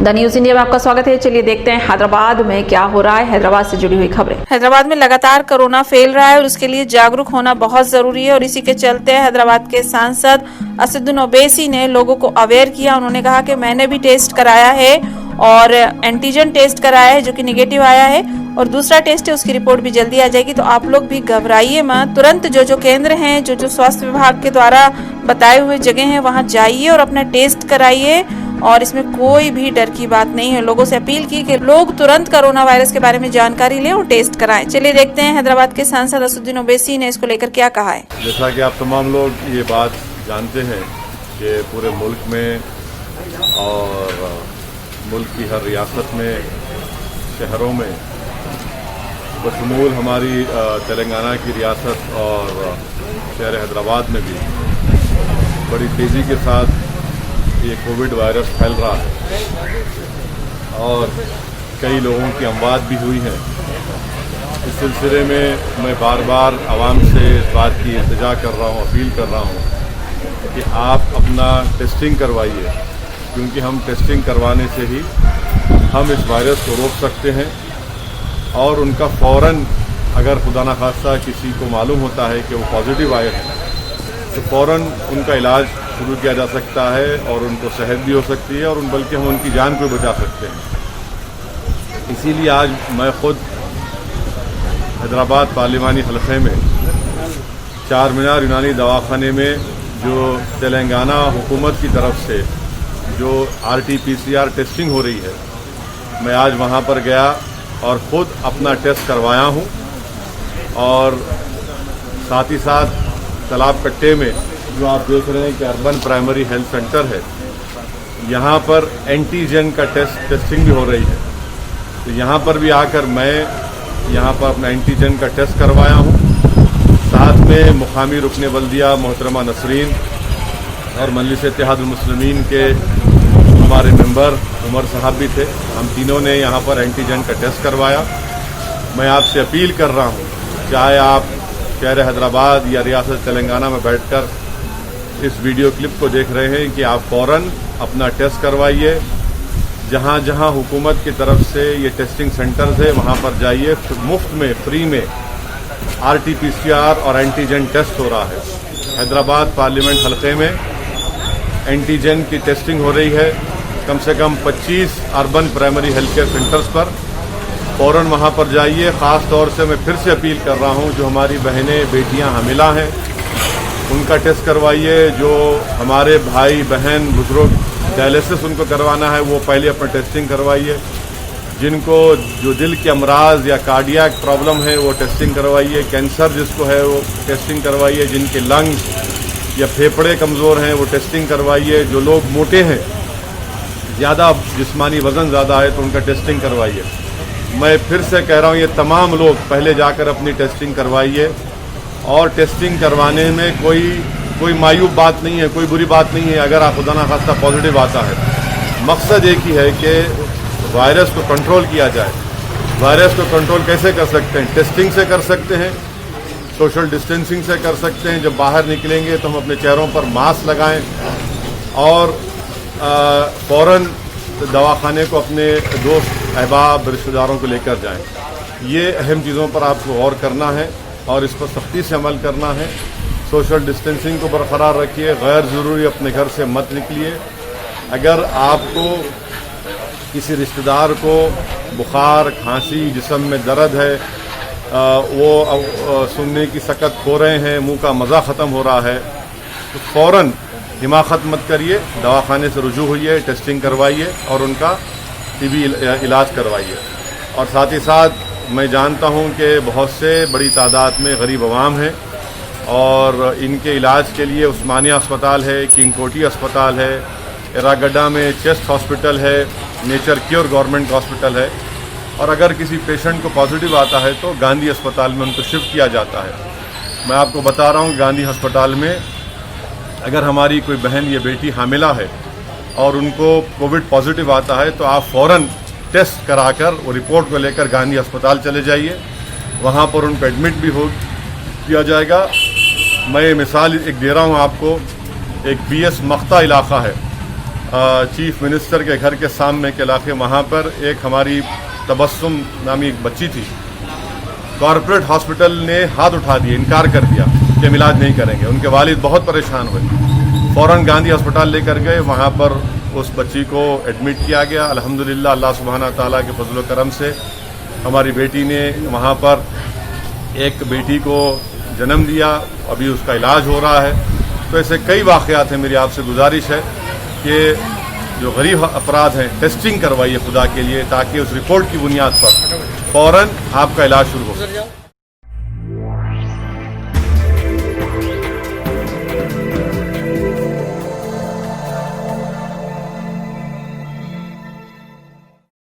The news India में आपका स्वागत है। चलिए देखते हैं हैदराबाद में क्या हो रहा है। हैदराबाद से जुड़ी हुई खबरें। हैदराबाद में लगातार कोरोना फैल रहा है और उसके लिए जागरूक होना बहुत जरूरी है और इसी के चलते हैदराबाद के सांसद असदुद्दीन ओवैसी ने लोगों को अवेयर किया। उन्होंने कहा कि मैंने भी टेस्ट कराया है और एंटीजन टेस्ट कराया है जो कि निगेटिव आया है और दूसरा टेस्ट है उसकी रिपोर्ट भी जल्दी आ जाएगी। तो आप लोग भी घबराइए मत, तुरंत जो केंद्र हैं, जो स्वास्थ्य विभाग के द्वारा बताए हुए जगह हैं वहां जाइए और अपना टेस्ट कराइए और इसमें कोई भी डर की बात नहीं है। लोगों से अपील की कि लोग तुरंत कोरोना वायरस के बारे में जानकारी लें और टेस्ट कराएं। चलिए देखते हैं हैदराबाद के सांसद असदुद्दीन ओवैसी ने इसको लेकर क्या कहा है। जैसा कि आप तमाम लोग ये बात जानते हैं कि पूरे मुल्क में और मुल्क की हर रियासत में, शहरों में, बशमूल हमारी तेलंगाना की रियासत और शहर हैदराबाद में भी बड़ी तेज़ी के साथ ये कोविड वायरस फैल रहा है और कई लोगों की अमवात भी हुई है। इस सिलसिले में मैं बार बार आवाम से इस बात की इल्तिजा कर रहा हूँ, अपील कर रहा हूँ कि आप अपना टेस्टिंग करवाइए, क्योंकि हम टेस्टिंग करवाने से ही हम इस वायरस को रोक सकते हैं और उनका फ़ौरन, अगर खुदा न खास्ता किसी को मालूम होता है कि वो पॉजिटिव आए हैं तो फ़ौरन उनका इलाज शुरू किया जा सकता है और उनको सेहत भी हो सकती है और बल्कि हम उनकी जान को बचा सकते हैं। इसीलिए आज मैं ख़ुद हैदराबाद पार्लिमानी हलक़े में चार मीनार यूनानी दवाखाने में जो तेलंगाना हुकूमत की तरफ से जो RT-PCR टेस्टिंग हो रही है, मैं आज वहाँ पर गया और ख़ुद अपना टेस्ट करवाया हूँ और साथ ही साथ तालाब कट्टे में जो आप देख रहे हैं कि अर्बन प्राइमरी हेल्थ सेंटर है, यहाँ पर एंटीजन का टेस्टिंग भी हो रही है। तो यहाँ पर भी आकर मैं यहाँ पर अपना एंटीजन का टेस्ट करवाया हूँ। साथ में मुकामी रुकने बल्दिया मोहतरमा नसरीन और मजलिस इत्तेहादुल मुस्लिमीन के हमारे मेंबर उमर साहब भी थे। हम तीनों ने यहाँ पर एंटीजन का टेस्ट करवाया। मैं आपसे अपील कर रहा हूँ, चाहे आप शहर हैदराबाद या रियासत तेलंगाना में बैठकर इस वीडियो क्लिप को देख रहे हैं, कि आप फ़ौरन अपना टेस्ट करवाइए। जहाँ जहाँ हुकूमत की तरफ से ये टेस्टिंग सेंटर्स है वहाँ पर जाइए, मुफ्त में, फ्री में RT-PCR और एंटीजन टेस्ट हो रहा है। हैदराबाद पार्लियामेंट हलक़े में एंटीजन की टेस्टिंग हो रही है कम से कम 25 urban primary health care centres पर। फ़ौरन वहाँ पर जाइए। ख़ास तौर से मैं फिर से अपील कर रहा हूँ, जो हमारी बहनें बेटियाँ हामिला हैं उनका टेस्ट करवाइए। जो हमारे भाई बहन बुजुर्ग डायलिसिस उनको करवाना है वो पहले अपना टेस्टिंग करवाइए। जिनको जो दिल के अमराज या कार्डियक प्रॉब्लम है वो टेस्टिंग करवाइए। कैंसर जिसको है वो टेस्टिंग करवाइए। जिनके लंग्स या फेफड़े कमज़ोर हैं वो टेस्टिंग करवाइए। जो लोग मोटे हैं, ज़्यादा जिस्मानी वज़न ज़्यादा है तो उनका टेस्टिंग करवाइए। मैं फिर से कह रहा हूँ, ये तमाम लोग पहले जाकर अपनी टेस्टिंग करवाइए और टेस्टिंग करवाने में कोई मायूब बात नहीं है, कोई बुरी बात नहीं है। अगर आप खुदा न खास्ता पॉजिटिव आता है, मकसद एक ही है कि वायरस को कंट्रोल किया जाए। वायरस को कंट्रोल कैसे कर सकते हैं? टेस्टिंग से कर सकते हैं, सोशल डिस्टेंसिंग से कर सकते हैं। जब बाहर निकलेंगे तो हम अपने चेहरों पर मास्क लगाएं और फ़ौरन दवाखाने को अपने दोस्त अहबाब रिश्तेदारों को लेकर जाएं। ये अहम चीज़ों पर आपको गौर करना है और इस पर सख्ती से अमल करना है। सोशल डिस्टेंसिंग को बरकरार रखिए। गैर ज़रूरी अपने घर से मत निकलिए। अगर आपको किसी रिश्तेदार को बुखार, खांसी, जिस्म में दर्द है, वो सुनने की सकत हो रहे हैं, मुंह का मज़ा ख़त्म हो रहा है, तो फ़ौरन हिमाकत मत करिए, दवाखाने से रुजू होइए, टेस्टिंग करवाइए और उनका TB इलाज करवाइए। और साथ ही साथ मैं जानता हूं कि बहुत से बड़ी तादाद में गरीब अवाम हैं और इनके इलाज के लिए उस्मानिया अस्पताल है, किंग कोटी अस्पताल है, एरागड्डा में चेस्ट हॉस्पिटल है, नेचर क्योर गवर्नमेंट हॉस्पिटल है। और अगर किसी पेशेंट को पॉजिटिव आता है तो गांधी अस्पताल में उनको शिफ्ट किया जाता है। मैं आपको बता रहा हूँ, गांधी अस्पताल में अगर हमारी कोई बहन या बेटी हामिला है और उनको कोविड पॉजिटिव आता है तो आप फ़ौरन टेस्ट कराकर वो रिपोर्ट को लेकर गांधी अस्पताल चले जाइए। वहाँ पर उनको एडमिट भी किया जाएगा। मैं मिसाल एक दे रहा हूँ आपको। एक BS मख्ता इलाका है چیف منسٹر کے گھر کے سامنے کے علاقے وہاں پر ایک ہماری تبسم نامی ایک بچی تھی. کارپوریٹ ہاسپٹل نے ہاتھ اٹھا دیا, انکار کر دیا کہ ہم علاج نہیں کریں گے. ان کے والد بہت پریشان ہوئے, فوراً گاندھی ہسپتال لے کر گئے. وہاں پر اس بچی کو ایڈمٹ کیا گیا. الحمدللہ اللہ سبحانہ تعالیٰ کے فضل و کرم سے ہماری بیٹی نے وہاں پر ایک بیٹی کو جنم دیا. ابھی اس کا علاج ہو رہا ہے. تو ایسے کئی واقعات ہیں. میری آپ سے گزارش ہے کہ جو غریب افراد ہیں ٹیسٹنگ کروائیے خدا کے لیے, تاکہ اس رپورٹ کی بنیاد پر فوراً آپ کا علاج شروع ہو.